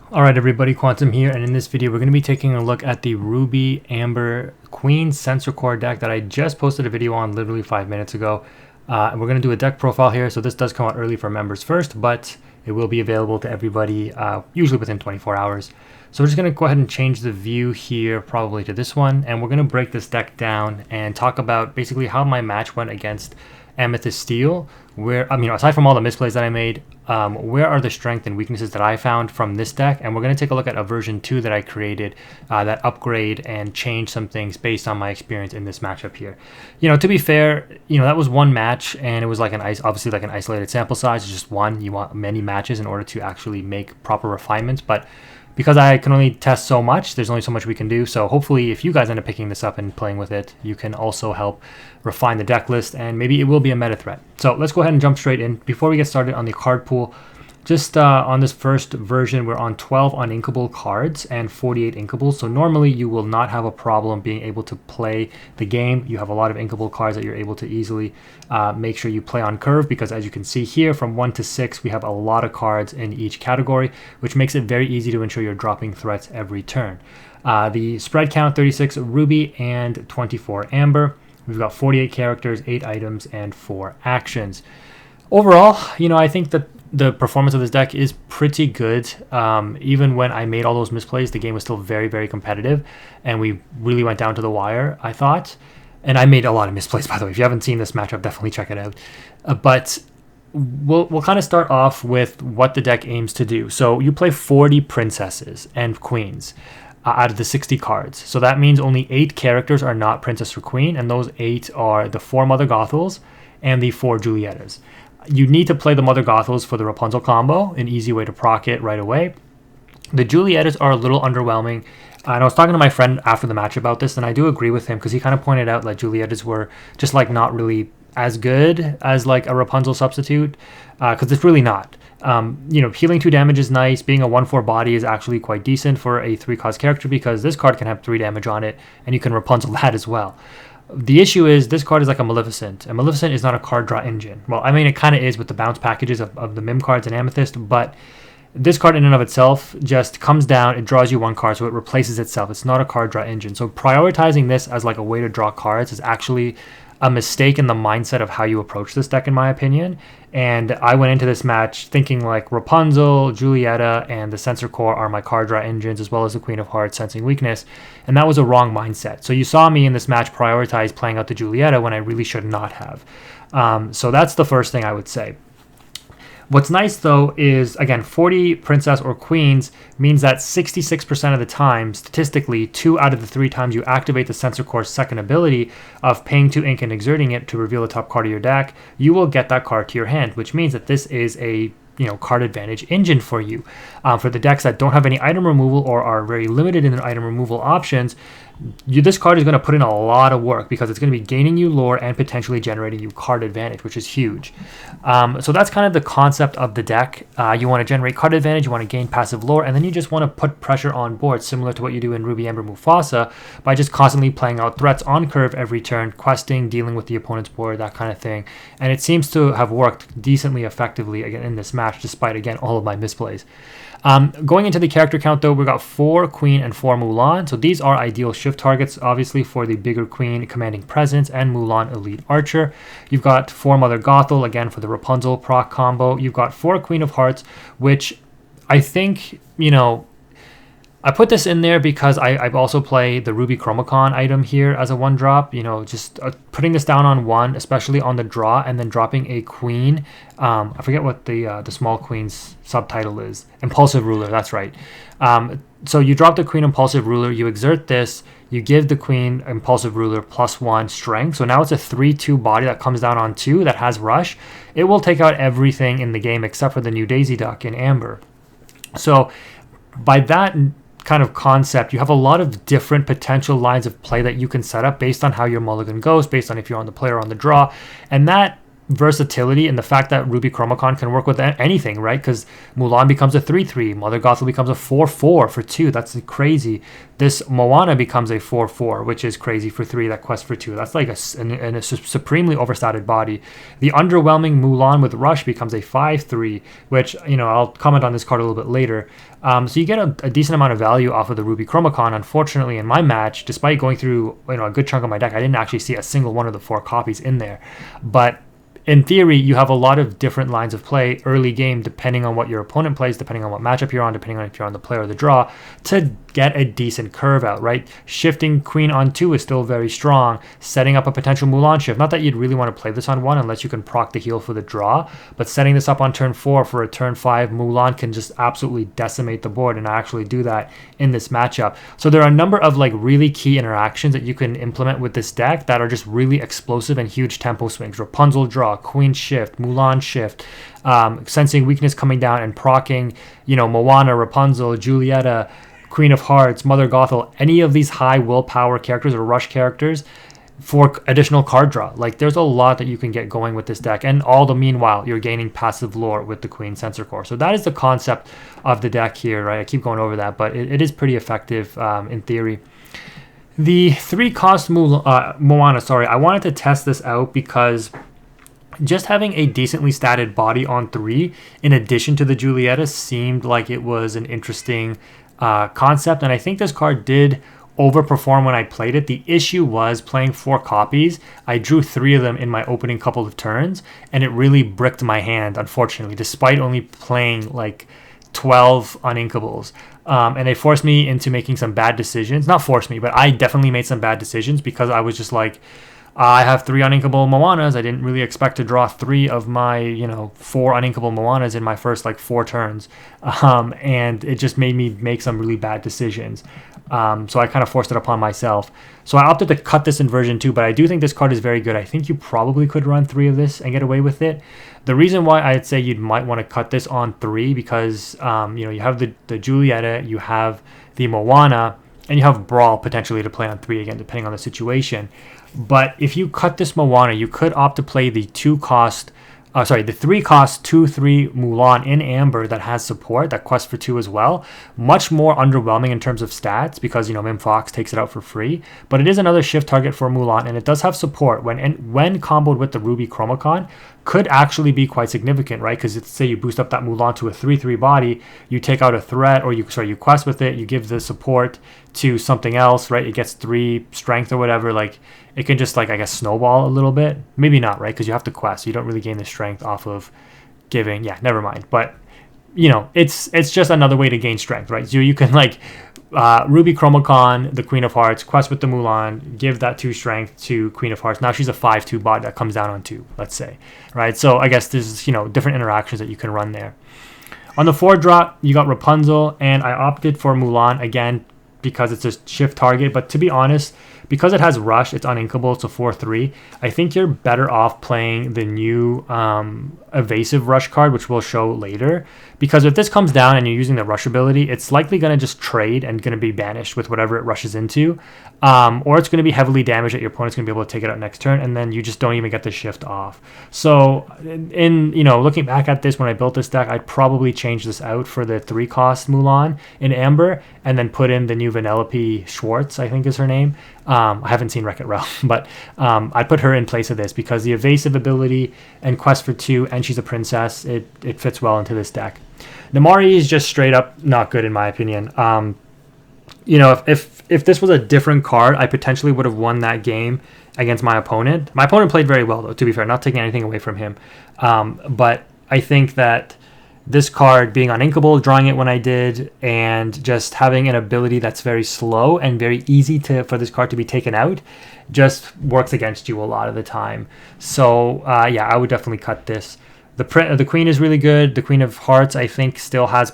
Alright everybody, Quantum here, and in this video we're going to be taking a look at the Ruby Amber Queen Sensor Core deck that I just posted a video on literally 5 minutes ago. And we're going to do a deck profile here, so this does come out early for members first, but it will be available to everybody usually within 24 hours. So we're just going to go ahead and change the view here probably to this one, and we're going to break this deck down and talk about basically how my match went against Amethyst Steel, where, aside from all the misplays that I made, where are the strengths and weaknesses that I found from this deck. And we're going to take a look at a version 2 that I created that upgrade and change some things based on my experience in this matchup here. To be fair, that was one match, and it was like obviously like an isolated sample size. It's just one. You want many matches in order to actually make proper refinements, but because I can only test so much, there's only so much we can do. So hopefully if you guys end up picking this up and playing with it, you can also help refine the deck list, and maybe it will be a meta threat. So let's go ahead and jump straight in. Before we get started on the card pool, just on this first version, we're on 12 uninkable cards and 48 inkables. So normally you will not have a problem being able to play the game. You have a lot of inkable cards that you're able to easily make sure you play on curve, because as you can see here, from 1 to 6, we have a lot of cards in each category, which makes it very easy to ensure you're dropping threats every turn. The spread count, 36 Ruby and 24 Amber. We've got 48 characters, 8 items, and 4 actions. Overall, I think that the performance of this deck is pretty good. Even when I made all those misplays, the game was still very, very competitive, and we really went down to the wire, I thought. And I made a lot of misplays, by the way. If you haven't seen this matchup, definitely check it out. But we'll kind of start off with what the deck aims to do. So you play 40 princesses and queens out of the 60 cards. So that means only 8 characters are not princess or queen, and those 8 are the 4 Mother Gothels and the 4 Juliettas. You need to play the Mother Gothels for the Rapunzel combo, an easy way to proc it right away. The Juliettas are a little underwhelming. And I was talking to my friend after the match about this, and I do agree with him, because he kind of pointed out like Juliettas were just like not really as good as like a Rapunzel substitute, because it's really not. Healing 2 damage is nice. Being a 1/4 body is actually quite decent for a 3-cost character, because this card can have 3 damage on it, and you can Rapunzel that as well. The issue is this card is like a Maleficent, and Maleficent is not a card draw engine. Well, I mean, it kind of is with the bounce packages of the Mim cards and Amethyst, but this card in and of itself just comes down, it draws you 1 card, so it replaces itself. It's not a card draw engine. So prioritizing this as like a way to draw cards is actually a mistake in the mindset of how you approach this deck, in my opinion. And I went into this match thinking like Rapunzel, Julietta, and the Sensor Core are my card draw engines, as well as the Queen of Hearts, Sensing Weakness. And that was a wrong mindset. So you saw me in this match prioritize playing out the Julietta when I really should not have. So that's the first thing I would say. What's nice, though, is, again, 40 princess or queens means that 66% of the time, statistically, 2 out of the 3 times you activate the Sensor Core's second ability of paying 2 ink and exerting it to reveal the top card of your deck, you will get that card to your hand, which means that this is a card advantage engine for you. For the decks that don't have any item removal or are very limited in their item removal options, this card is going to put in a lot of work, because it's going to be gaining you lore and potentially generating you card advantage, which is huge. So that's kind of the concept of the deck. You want to generate card advantage, you want to gain passive lore, and then you just want to put pressure on board, similar to what you do in Ruby Amber Mufasa, by just constantly playing out threats on curve every turn, questing, dealing with the opponent's board, that kind of thing. And it seems to have worked decently effectively again in this match, despite, again, all of my misplays. Going into the character count, though, we've got 4 Queen and 4 Mulan. So these are ideal shift targets, obviously, for the bigger Queen, Commanding Presence, and Mulan, Elite Archer. You've got 4 Mother Gothel, again, for the Rapunzel proc combo. You've got 4 Queen of Hearts, which I think, I put this in there because I also play the Ruby Chromacon item here as a 1-drop. Just putting this down on 1, especially on the draw, and then dropping a queen. I forget what the small queen's subtitle is. Impulsive Ruler, that's right. So you drop the Queen Impulsive Ruler, you exert this, you give the Queen Impulsive Ruler +1 strength. So now it's a 3/2 body that comes down on 2 that has rush. It will take out everything in the game except for the new Daisy Duck in Amber. So by that kind of concept, you have a lot of different potential lines of play that you can set up based on how your mulligan goes, based on if you're on the play or on the draw. And that versatility and the fact that Ruby Chromacon can work with anything, right? Because Mulan becomes a 3/3, Mother Gothel becomes a 4/4 for 2. That's crazy. This Moana becomes a 4/4, which is crazy for 3. That quest for 2. That's like a supremely overstated body. The underwhelming Mulan with Rush becomes a 5/3, which, I'll comment on this card a little bit later. So you get a decent amount of value off of the Ruby Chromacon. Unfortunately, in my match, despite going through a good chunk of my deck, I didn't actually see a single one of the 4 copies in there. But in theory, you have a lot of different lines of play early game, depending on what your opponent plays, depending on what matchup you're on, depending on if you're on the play or the draw, to get a decent curve out, right? Shifting Queen on 2 is still very strong. Setting up a potential Mulan shift. Not that you'd really want to play this on 1 unless you can proc the heal for the draw, but setting this up on turn 4 for a turn 5 Mulan can just absolutely decimate the board, and I actually do that in this matchup. So there are a number of really key interactions that you can implement with this deck that are just really explosive and huge tempo swings. Rapunzel draw, Queen shift, Mulan shift, sensing weakness coming down and proccing, Moana, Rapunzel, Julieta, Queen of Hearts, Mother Gothel, any of these high willpower characters or rush characters for additional card draw. There's a lot that you can get going with this deck, and all the meanwhile you're gaining passive lore with the Queen Sensor Core. So that is the concept of the deck here, right? I keep going over that, but it is pretty effective in theory. The 3-cost Moana, I wanted to test this out because just having a decently statted body on 3 in addition to the Julieta seemed like it was an interesting concept, and I think this card did overperform when I played it. The issue was playing 4 copies. I drew 3 of them in my opening couple of turns, and it really bricked my hand, unfortunately, despite only playing 12 uninkables. And it forced me into making some bad decisions. Not forced me, but I definitely made some bad decisions because I was just I have 3 uninkable Moanas. I didn't really expect to draw 3 of my, 4 uninkable Moanas in my first 4 turns. And it just made me make some really bad decisions. So I kind of forced it upon myself. So I opted to cut this in version 2, but I do think this card is very good. I think you probably could run 3 of this and get away with it. The reason why I'd say you might want to cut this on 3 because, you have the Julieta, you have the Moana, and you have Brawl potentially to play on 3 again, depending on the situation. But if you cut this Moana, you could opt to play the 3-cost 2/3 Mulan in Amber that has support, that quest for 2 as well. Much more underwhelming in terms of stats because, Mim Fox takes it out for free. But it is another shift target for Mulan, and it does have support when comboed with the Ruby Chromacon. Could actually be quite significant, right? Because say you boost up that Mulan to a 3/3 body, you take out a threat, or you quest with it, you give the support to something else, right? It gets 3 strength or whatever. It can just snowball a little bit. Maybe not, right? Because you have to quest, so you don't really gain the strength off of giving. Yeah, never mind. But it's just another way to gain strength, right? So you can Ruby Chromacon, the Queen of Hearts, quest with the Mulan, give that 2 strength to Queen of Hearts. Now she's a 5/2 bot that comes down on 2, let's say, right? So I guess there's, different interactions that you can run there. On the 4 drop, you got Rapunzel, and I opted for Mulan again because it's a shift target. But to be honest, because it has Rush, it's uninkable, it's a 4/3. I think you're better off playing the new evasive Rush card, which we'll show later. Because if this comes down and you're using the Rush ability, it's likely going to just trade and going to be banished with whatever it rushes into. Or it's going to be heavily damaged that your opponent's going to be able to take it out next turn, and then you just don't even get the shift off. So in looking back at this, when I built this deck, I'd probably change this out for the 3-cost Mulan in Amber, and then put in the new Vanellope Schwartz, I think is her name. I haven't seen Wreck-It Ralph, but I'd put her in place of this because the evasive ability and quest for 2, and she's a princess, it fits well into this deck. Namari is just straight up not good in my opinion. If this was a different card, I potentially would have won that game against my opponent. My opponent played very well, though, to be fair, not taking anything away from him. But I think that this card being uninkable, drawing it when I did, and just having an ability that's very slow and very easy for this card to be taken out, just works against you a lot of the time. So yeah, I would definitely cut this. The Queen is really good. The Queen of Hearts, I think, still has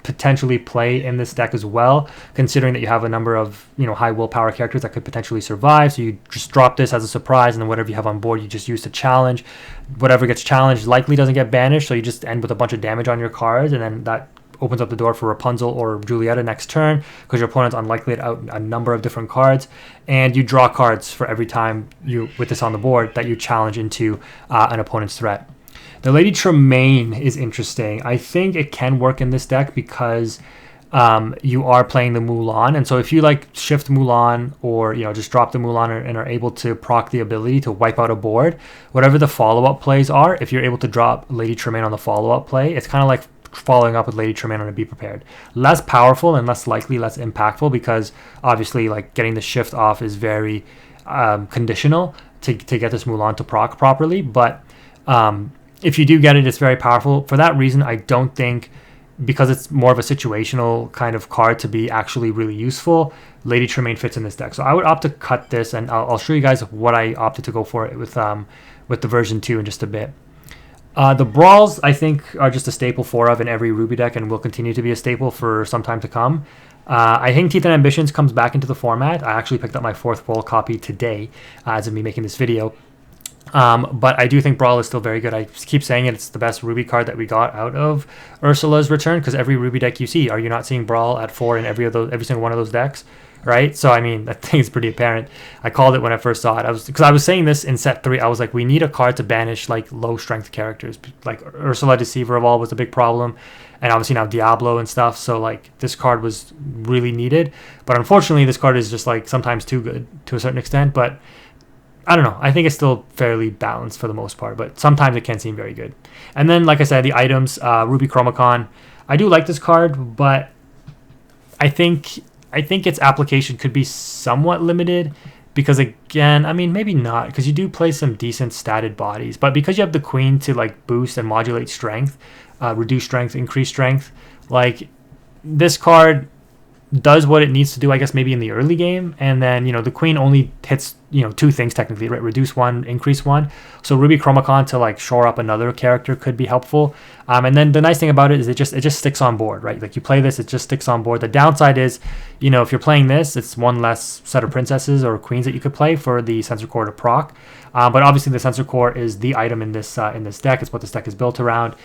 potentially play in this deck as well, considering that you have a number of high willpower characters that could potentially survive. So you just drop this as a surprise, and then whatever you have on board you just use to challenge. Whatever gets challenged likely doesn't get banished, so you just end with a bunch of damage on your cards, and then that opens up the door for Rapunzel or Julieta next turn because your opponent's unlikely to out a number of different cards, and you draw cards for every time you with this on the board that you challenge into an opponent's threat. The Lady Tremaine is interesting. I think it can work in this deck because you are playing the Mulan, and so if you like shift Mulan or just drop the Mulan and are able to proc the ability to wipe out a board, whatever the follow-up plays are, if you're able to drop Lady Tremaine on the follow-up play, it's kind of like following up with Lady Tremaine on a Be Prepared. Less powerful and less likely, less impactful, because obviously like getting the shift off is very conditional to get this Mulan to proc properly, but if you do get it, it's very powerful. For that reason, I don't think, because it's more of a situational kind of card to be actually really useful, Lady Tremaine fits in this deck. So I would opt to cut this, and I'll show you guys what I opted to go for it with the version 2 in just a bit. The Brawls, I think, are just a staple 4 of in every Ruby deck and will continue to be a staple for some time to come. I think Teeth and Ambitions comes back into the format. I actually picked up my 4th World copy today as of me making this video. But I do think Brawl is still very good. I keep saying it, it's the best Ruby card that we got out of Ursula's return, because every Ruby deck you see, are you not seeing Brawl at 4 in every single one of those decks, right? So I mean, I think it's pretty apparent. I called it when I first saw it. Because I was saying this in set 3. I was like, we need a card to banish like low strength characters. Like Ursula Deceiver of All was a big problem, and obviously now Diablo and stuff. So like this card was really needed. But unfortunately, this card is just like sometimes too good to a certain extent. But I don't know. I think it's still fairly balanced for the most part, but sometimes it can seem very good. And then, like I said, the items, Ruby Chromacon. I do like this card, but I think its application could be somewhat limited because, again, I mean, maybe not, because you do play some decent statted bodies, but because you have the Queen to like boost and modulate strength, reduce strength, increase strength, like this card does what it needs to do, I guess, maybe in the early game, and then the Queen only hits 2 things technically, right? Reduce 1, increase 1. So Ruby Chromacon to like shore up another character could be helpful. And then the nice thing about it is it just sticks on board, right? Like you play this, it just sticks on board. The downside is, if you're playing this, it's one less set of princesses or queens that you could play for the Sensor Core to proc. But obviously the Sensor Core is the item in this deck. It's what this deck is built around.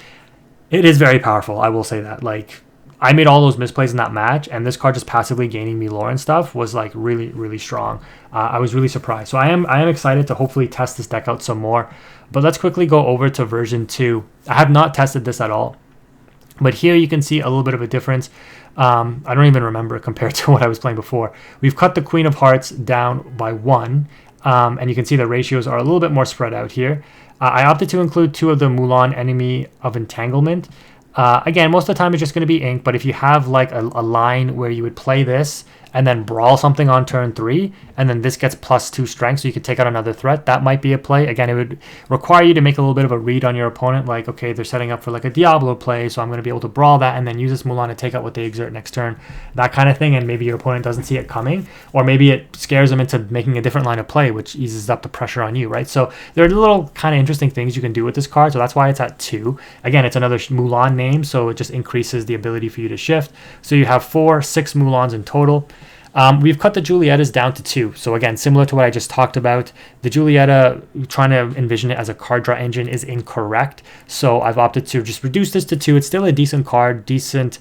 It is very powerful, I will say that. Like, I made all those misplays in that match, and this card just passively gaining me lore and stuff was like really, really strong. I was really surprised. So I am excited to hopefully test this deck out some more. But let's quickly go over to version 2. I have not tested this at all, but here you can see a little bit of a difference. I don't even remember compared to what I was playing before. We've cut the Queen of Hearts down by 1, and you can see the ratios are a little bit more spread out here. I opted to include 2 of the Mulan Enemy of Entanglement. Again, most of the time it's just going to be ink, but if you have like a line where you would play this and then brawl something on turn 3, and then this gets +2 strength, so you could take out another threat, that might be a play. Again, it would require you to make a little bit of a read on your opponent, like, okay, they're setting up for like a Diablo play, so I'm going to be able to brawl that and then use this Mulan to take out what they exert next turn, that kind of thing, and maybe your opponent doesn't see it coming, or maybe it scares them into making a different line of play, which eases up the pressure on you, right? So there are little kind of interesting things you can do with this card, so that's why it's at 2. Again, it's another Mulan name, so it just increases the ability for you to shift. So you have 6 Mulans in total. We've cut the Julietas down to 2. So again, similar to what I just talked about, the Julieta, trying to envision it as a card draw engine is incorrect. So I've opted to just reduce this to 2. It's still a decent card, decent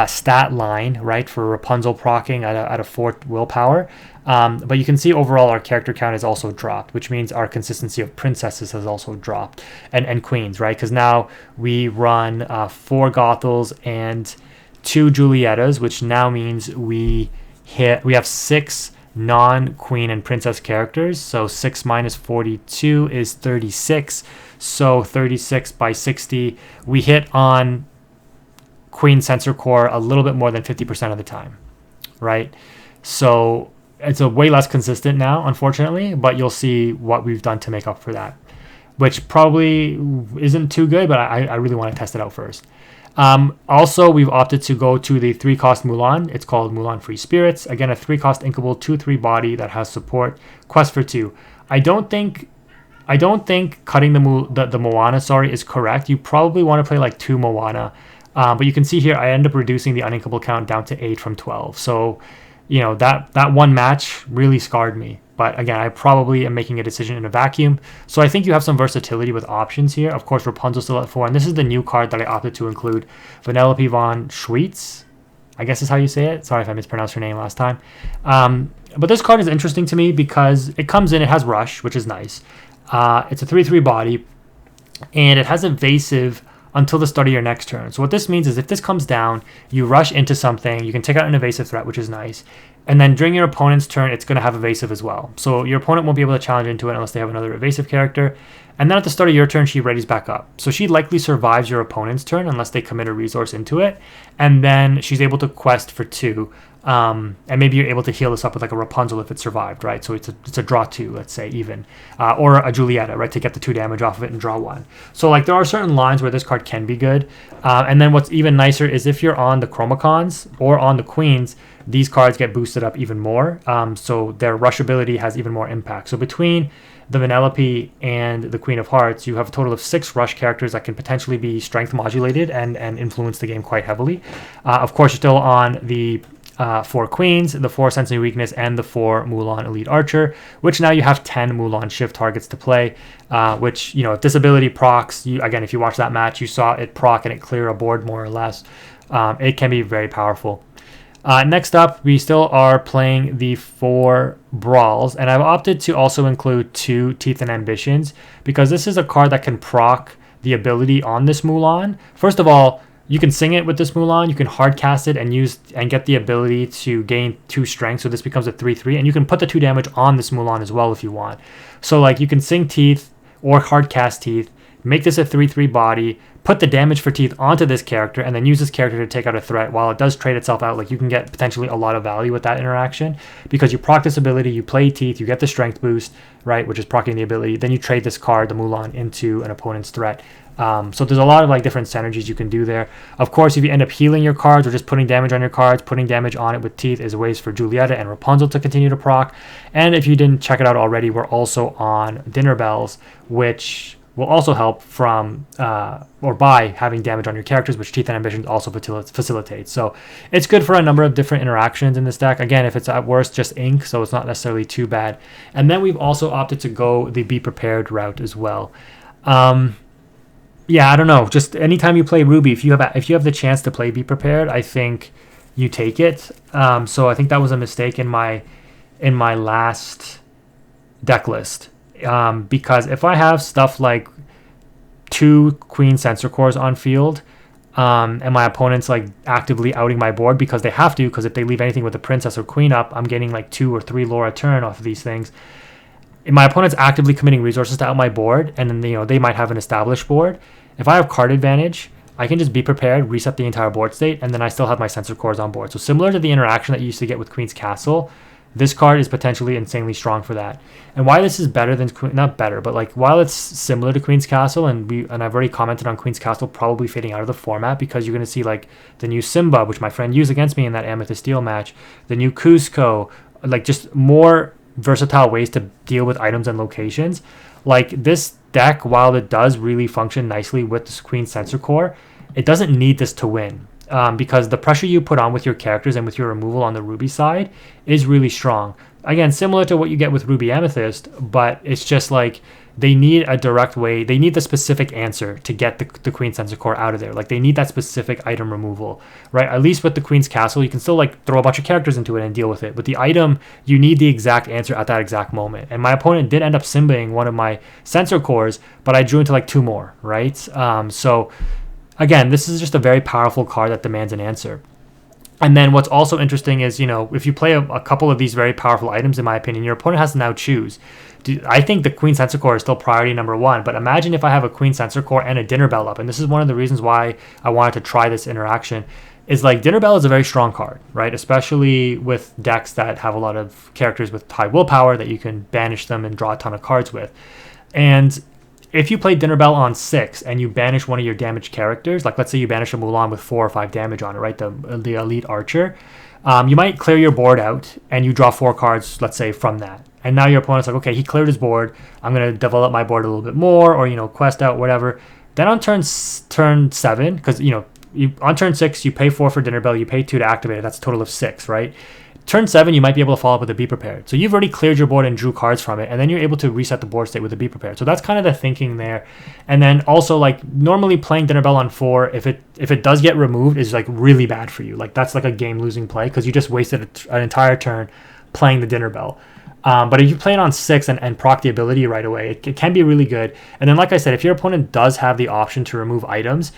stat line, right, for Rapunzel proccing at a 4 willpower. But you can see overall our character count has also dropped, which means our consistency of princesses has also dropped, and queens, right? Because now we run 4 Gothels and 2 Julietas, which now means we have 6 non-queen and princess characters. So 6 minus 42 is 36. So 36 by 60, we hit on Queen Sensor Core a little bit more than 50% of the time, right? So it's a way less consistent now, unfortunately, but you'll see what we've done to make up for that, which probably isn't too good, but I really want to test it out first. Also, we've opted to go to the 3-cost Mulan. It's called Mulan Free Spirits. Again, a 3-cost inkable 2/3 body that has support. Quest for 2. I don't think cutting the Moana, is correct. You probably want to play like 2 Moana. But you can see here, I end up reducing the uninkable count down to 8 from 12. So you know, that one match really scarred me. But again, I probably am making a decision in a vacuum. So I think you have some versatility with options here. Of course, Rapunzel still at 4. And this is the new card that I opted to include. Vanellope von Schweetz, I guess is how you say it. Sorry if I mispronounced her name last time. But this card is interesting to me because it comes in, it has Rush, which is nice. It's a 3/3 body, and it has Evasive until the start of your next turn. So what this means is if this comes down, you rush into something, you can take out an evasive threat, which is nice. And then during your opponent's turn, it's going to have evasive as well. So your opponent won't be able to challenge into it unless they have another evasive character. And then at the start of your turn, she readies back up. So she likely survives your opponent's turn unless they commit a resource into it. And then she's able to quest for 2. And maybe you're able to heal this up with like a Rapunzel if it survived, right? So it's a draw 2, let's say, even. Or a Julieta, right, to get the 2 damage off of it and draw 1. So like there are certain lines where this card can be good. And then what's even nicer is if you're on the Chromacons or on the Queens, these cards get boosted up even more. So their rush ability has even more impact. So between the Vanellope and the Queen of Hearts, you have a total of 6 rush characters that can potentially be strength modulated and influence the game quite heavily. Of course, you're still on the 4 Queens, the 4 Sensory Weakness, and the 4 Mulan Elite Archer, which now you have 10 Mulan Shift targets to play, which, you know, if this ability procs, again, if you watch that match, you saw it proc and it clear a board more or less. It can be very powerful. Next up, we still are playing the 4 Brawls, and I've opted to also include 2 Teeth and Ambitions, because this is a card that can proc the ability on this Mulan. First of all, you can sing it with this Mulan, you can hard cast it and get the ability to gain 2 strength, so this becomes a 3/3, and you can put the 2 damage on this Mulan as well if you want. So like you can sing Teeth or hard cast Teeth, make this a 3/3 body, put the damage for Teeth onto this character, and then use this character to take out a threat. While it does trade itself out, like you can get potentially a lot of value with that interaction, because you proc this ability, you play Teeth, you get the strength boost, right, which is proccing the ability, then you trade this card, the Mulan, into an opponent's threat. So there's a lot of like different synergies you can do there. Of course, if you end up healing your cards or just putting damage on your cards, putting damage on it with Teeth is ways for Julieta and Rapunzel to continue to proc. And if you didn't check it out already, we're also on Dinner Bells, which will also help from or by having damage on your characters, which Teeth and Ambitions also facilitates. So it's good for a number of different interactions in this deck. Again, if it's at worst just ink, so it's not necessarily too bad. And then we've also opted to go the Be Prepared route as well. Yeah, I don't know. Just anytime you play Ruby, if you have the chance to play Be Prepared, I think you take it. So I think that was a mistake in my last deck list. Because if I have stuff like 2 Queen Sensor Cores on field, and my opponent's like actively outing my board because they have to, because if they leave anything with a Princess or Queen up, I'm getting like 2 or 3 lore a turn off of these things. If my opponent's actively committing resources to out my board, and then they might have an established board. If I have card advantage, I can just be prepared, reset the entire board state, and then I still have my Sensor Cores on board. So similar to the interaction that you used to get with Queen's Castle, this card is potentially insanely strong for that. And why this is better than not better, but like while it's similar to Queen's Castle, and I've already commented on Queen's Castle probably fading out of the format, because you're going to see like the new Simba, which my friend used against me in that Amethyst Steel match, the new Cusco, like just more versatile ways to deal with items and locations. Like this deck, while it does really function nicely with this Queen Sensor Core, it doesn't need this to win. Because the pressure you put on with your characters and with your removal on the Ruby side is really strong. Again, similar to what you get with Ruby Amethyst, but it's just like they need a direct way. They need the specific answer to get the Queen Sensor Core out of there. Like they need that specific item removal, right? At least with the Queen's Castle, you can still like throw a bunch of characters into it and deal with it. With the item, you need the exact answer at that exact moment. And my opponent did end up Simbaing one of my Sensor Cores, but I drew into like 2 more, right? So again, this is just a very powerful card that demands an answer. And then what's also interesting is, if you play a couple of these very powerful items, in my opinion, your opponent has to now choose. I think the Queen Sensor Core is still priority number 1, but imagine if I have a Queen Sensor Core and a Dinner Bell up, and this is one of the reasons why I wanted to try this interaction, is like Dinner Bell is a very strong card, right? Especially with decks that have a lot of characters with high willpower that you can banish them and draw a ton of cards with. And if you play Dinner Bell on 6 and you banish one of your damaged characters, like let's say you banish a Mulan with 4 or 5 damage on it, right? The Elite Archer, you might clear your board out and you draw 4 cards, let's say, from that. And now your opponent's like, okay, he cleared his board. I'm going to develop my board a little bit more, or, quest out, whatever. Then on turn 7, because, on turn 6, you pay 4 for Dinner Bell, you pay 2 to activate it. That's a total of 6, right? turn 7, you might be able to follow up with a Be Prepared. So you've already cleared your board and drew cards from it, and then you're able to reset the board state with a Be Prepared. So that's kind of the thinking there. And then also, like, normally playing Dinner Bell on 4, if it does get removed, is like really bad for you. Like, that's like a game losing play because you just wasted an entire turn playing the Dinner Bell. But if you play it on 6 and proc the ability right away, it can be really good. And then, like I said, if your opponent does have the option to remove items,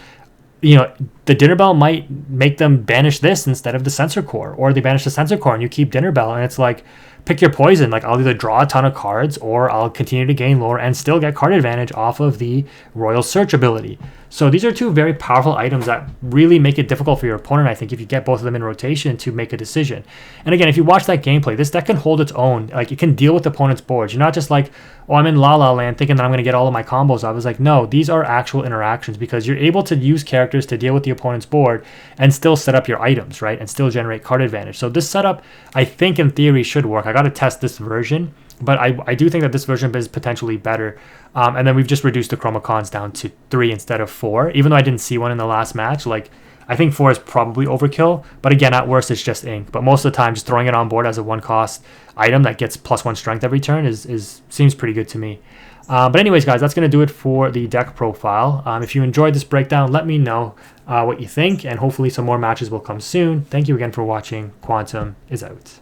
you know, the Dinner Bell might make them banish this instead of the Sensor Core, or they banish the Sensor Core and you keep Dinner Bell, and it's like, pick your poison. Like, I'll either draw a ton of cards or I'll continue to gain lore and still get card advantage off of the Royal Search ability. So these are two very powerful items that really make it difficult for your opponent, I think, if you get both of them in rotation to make a decision. And again, if you watch that gameplay, this deck can hold its own. Like, it can deal with the opponent's boards. You're not just like, oh, I'm in La La Land thinking that I'm going to get all of my combos. I was like, no, these are actual interactions because you're able to use characters to deal with the opponent's board and still set up your items, right? And still generate card advantage. So this setup, I think in theory, should work. I got to test this version, but I do think that this version is potentially better. And then we've just reduced the Chromacons down to 3 instead of 4, even though I didn't see one in the last match. Like, I think 4 is probably overkill, but again, at worst, it's just ink. But most of the time, just throwing it on board as a 1-cost item that gets +1 strength every turn seems pretty good to me. But anyways, guys, that's going to do it for the deck profile. If you enjoyed this breakdown, let me know what you think, and hopefully some more matches will come soon. Thank you again for watching. Quantum is out.